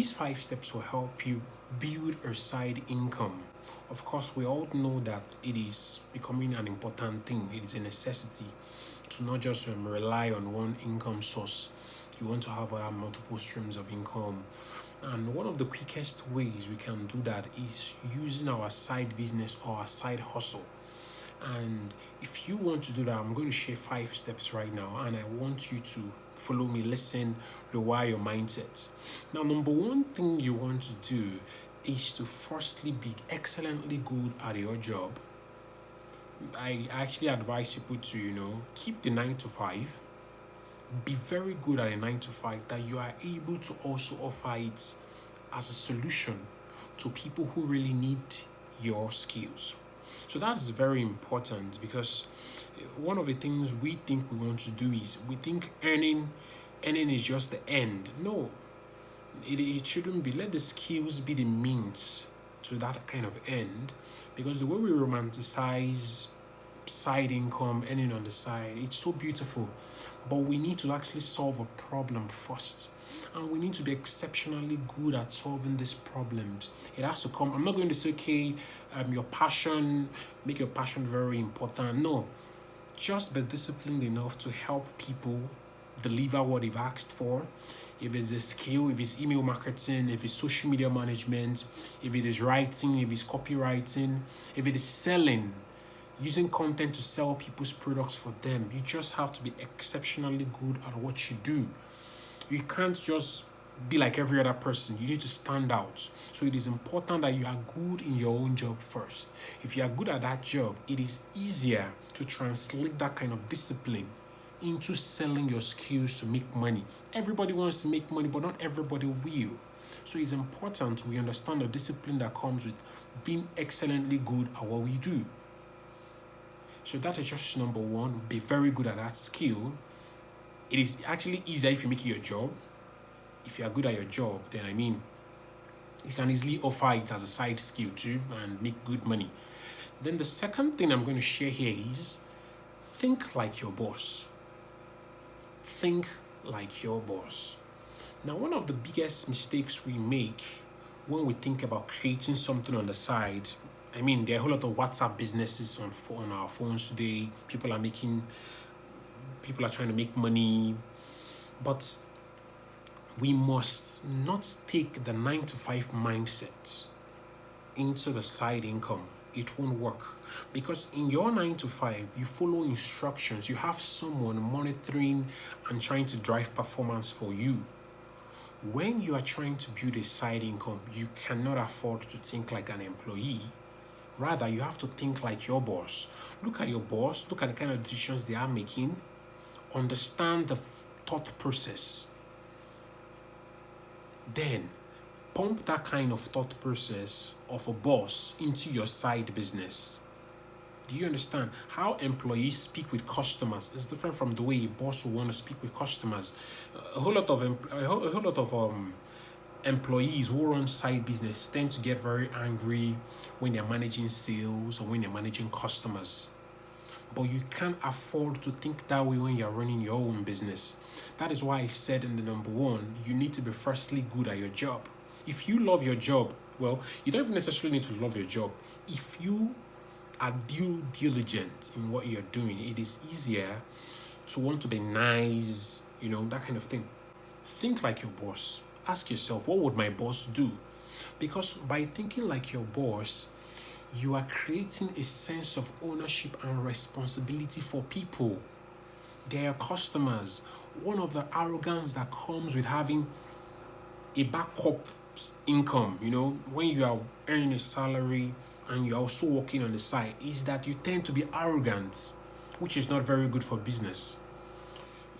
These 5 steps will help you build a side income. Of course, we all know that it is becoming an important thing. It is a necessity to not just rely on one income source. You want to have multiple streams of income. And one of the quickest ways we can do that is using our side business or our side hustle. And if you want to do that, I'm going to share 5 steps right now, and I want you to follow me, listen, rewire your mindset. Now, number one thing you want to do is to firstly be excellently good at your job. I actually advise people to, keep the 9 to 5. Be very good at a 9 to 5, that you are able to also offer it as a solution to people who really need your skills. So that is very important, because one of the things we think we want to do is we think earning is just the end. No, it shouldn't be. Let the skills be the means to that kind of end, because the way we romanticize side income, earning on the side, it's so beautiful, but we need to actually solve a problem first, and we need to be exceptionally good at solving these problems. It has to come. I'm not going to say, okay, your passion, make your passion very important. No, just be disciplined enough to help people deliver what they've asked for. If it's a skill, if it's email marketing, if it's social media management, if it is writing, if it's copywriting, if it is selling, using content to sell people's products for them, you just have to be exceptionally good at what you do. You can't just be like every other person. You need to stand out. So it is important that you are good in your own job first. If you are good at that job, it is easier to translate that kind of discipline into selling your skills to make money. Everybody wants to make money, but not everybody will. So it's important we understand the discipline that comes with being excellently good at what we do. So that is just number one. Be very good at that skill. It is actually easier if you make it your job. If you are good at your job, then you can easily offer it as a side skill too and make good money. Then the second thing I'm going to share here is think like your boss. Think like your boss. Now, one of the biggest mistakes we make when we think about creating something on the side, there are a whole lot of WhatsApp businesses on our phones today. People are trying to make money, but we must not take the 9 to 5 mindset into the side income. It won't work, because in your 9 to 5, you follow instructions. You have someone monitoring and trying to drive performance for you. When you are trying to build a side income, you cannot afford to think like an employee. Rather, you have to think like your boss. Look at your boss, look at the kind of decisions they are making, understand the thought process. Then, pump that kind of thought process of a boss into your side business. Do you understand? How employees speak with customers is different from the way a boss will want to speak with customers. A whole lot of employees who run side business tend to get very angry when they're managing sales or when they're managing customers. But you can't afford to think that way when you're running your own business. That is why I said in the number one, you need to be firstly good at your job. If you love your job, well, you don't even necessarily need to love your job. If you are due diligent in what you're doing, it is easier to want to be nice, that kind of thing. Think like your boss. Ask yourself, what would my boss do? Because by thinking like your boss, you are creating a sense of ownership and responsibility for people. They are customers. One of the arrogance that comes with having a backup income, when you are earning a salary and you're also working on the side, is that you tend to be arrogant, which is not very good for business.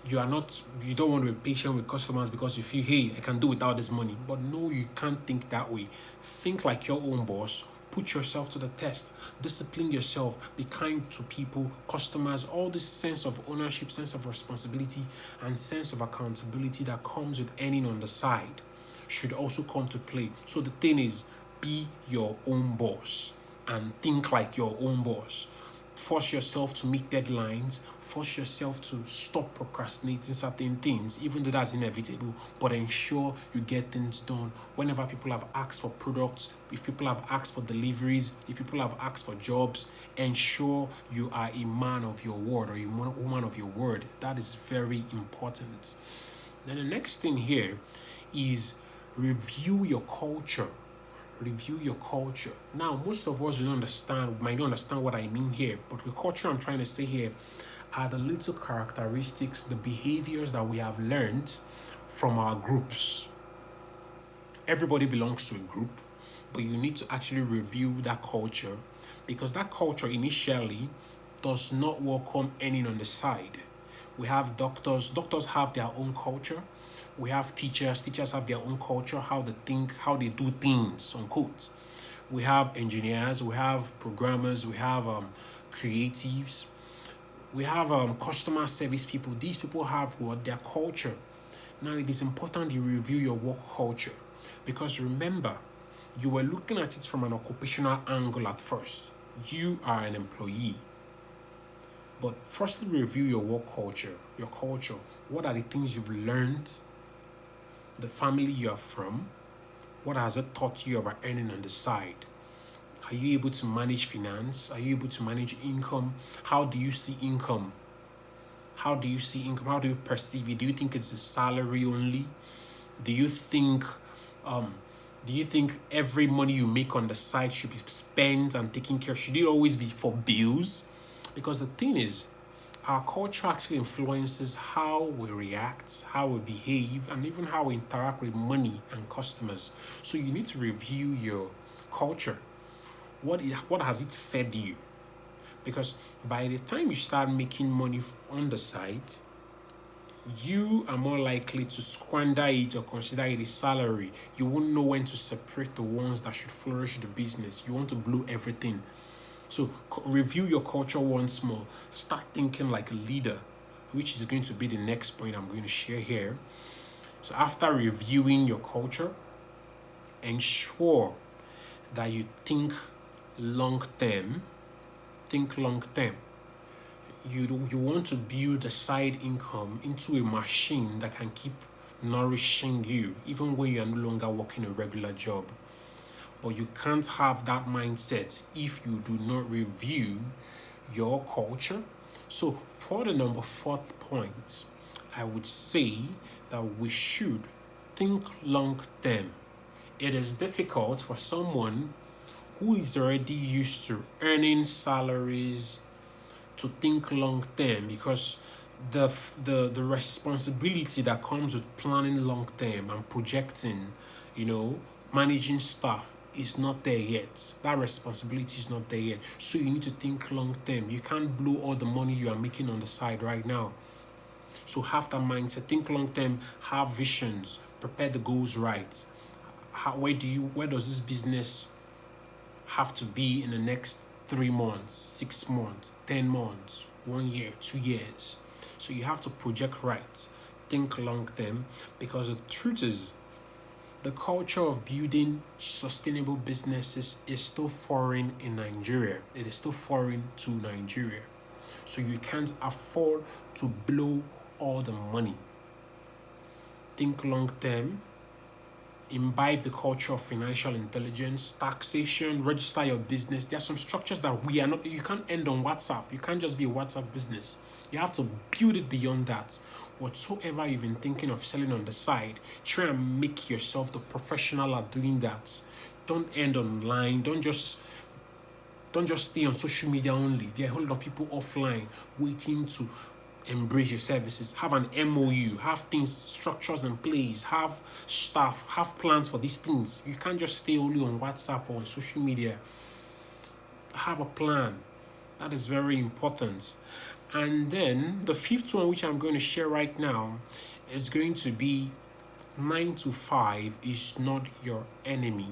You don't want to be patient with customers because you feel, hey, I can do without this money. But no, you can't think that way. Think like your own boss. Put yourself to the test. Discipline yourself. Be kind to people, customers. All this sense of ownership, sense of responsibility, and sense of accountability that comes with earning on the side should also come to play. So the thing is, be your own boss and think like your own boss. Force yourself to meet deadlines. Force yourself to stop procrastinating certain things, even though that's inevitable, but ensure you get things done. Whenever people have asked for products, if people have asked for deliveries, if people have asked for jobs, ensure you are a man of your word or a woman of your word. That is very important. Then the next thing here is review your culture. Review your culture. Now, most of us might not understand what I mean here, but the culture I'm trying to say here are the little characteristics, the behaviors that we have learned from our groups. Everybody belongs to a group, but you need to actually review that culture, because that culture initially does not welcome any on the side. We have doctors have their own culture. We have teachers have their own culture, how they think, how they do things, unquote. We have engineers, we have programmers, we have creatives, we have customer service people. These people have their culture. Now, it is important you review your work culture, because remember, you were looking at it from an occupational angle at first. You are an employee. But firstly, review your work culture, your culture. What are the things you've learned? The family you are from, what has it taught you about earning on the side? Are you able to manage finance? Are you able to manage income? How do you see income? How do you see income? How do you perceive it? Do you think it's a salary only? Do you think every money you make on the side should be spent and taken care of? Should it always be for bills? Because the thing is, our culture actually influences how we react, how we behave, and even how we interact with money and customers. So you need to review your culture. What has it fed you? Because by the time you start making money on the side, you are more likely to squander it or consider it a salary. You won't know when to separate the ones that should flourish the business. You want to blow everything. So review your culture once more. Start thinking like a leader, which is going to be the next point I'm going to share here. So after reviewing your culture, ensure that you think long term. Think long term. You want to build a side income into a machine that can keep nourishing you even when you are no longer working a regular job. But you can't have that mindset if you do not review your culture. So for the number 4th point, I would say that we should think long term. It is difficult for someone who is already used to earning salaries to think long term, because the responsibility that comes with planning long term and projecting, managing staff is not there yet. That responsibility is not there yet. So you need to think long term. You can't blow all the money you are making on the side right now. So have that mindset. Think long term. Have visions. Prepare the goals right. Where does this business have to be in the next 3 months, 6 months, 10 months, 1 year, 2 years? So you have to project right. Think long term, because the truth is, the culture of building sustainable businesses is still foreign in Nigeria. It is still foreign to Nigeria. So you can't afford to blow all the money. Think long term. Imbibe the culture of financial intelligence, taxation, register your business. There are some structures that you can't end on WhatsApp. You can't just be a WhatsApp business. You have to build it beyond that. Whatsoever you've been thinking of selling on the side, try and make yourself the professional at doing that. Don't end online. Don't just stay on social media only. There are a whole lot of people offline waiting to embrace your services. Have an MOU, have things, structures in place, have staff, have plans for these things. You can't just stay only on WhatsApp or on social media. Have a plan. That is very important. And then the 5th one, which I'm going to share right now, is going to be 9 to 5 is not your enemy.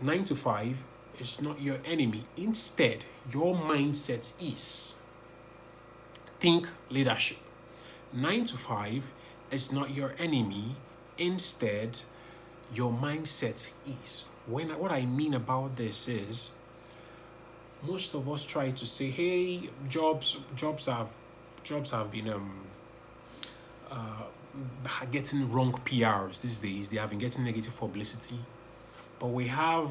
9 to 5 is not your enemy. Instead, your mindset is. Think leadership. 9 to 5 is not your enemy. Instead, your mindset is. What I mean about this is, Most of us try to say, hey, jobs have been getting wrong PRs these days. They have been getting negative publicity. But we have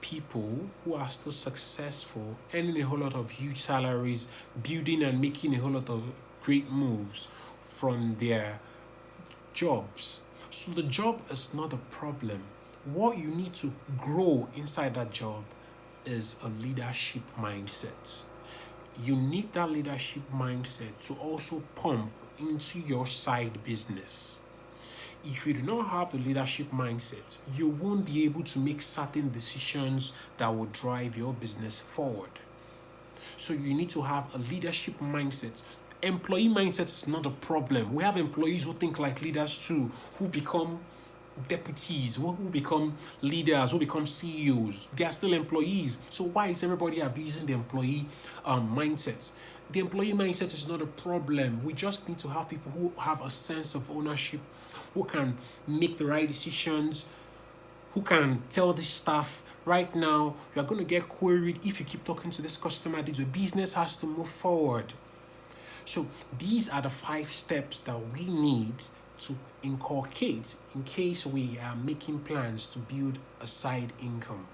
people who are still successful, earning a whole lot of huge salaries, building and making a whole lot of great moves from their jobs. So the job is not a problem. What you need to grow inside that job is a leadership mindset. You need that leadership mindset to also pump into your side business. If you do not have the leadership mindset, you won't be able to make certain decisions that will drive your business forward. So you need to have a leadership mindset. Employee mindset is not a problem. We have employees who think like leaders too, who become deputies, who become leaders, who become CEOs. They are still employees. So why is everybody abusing the employee mindset? The employee mindset is not a problem. We just need to have people who have a sense of ownership, who can make the right decisions, who can tell the staff, right now, you are going to get queried if you keep talking to this customer. The business has to move forward. So these are the 5 steps that we need to inculcate in case we are making plans to build a side income.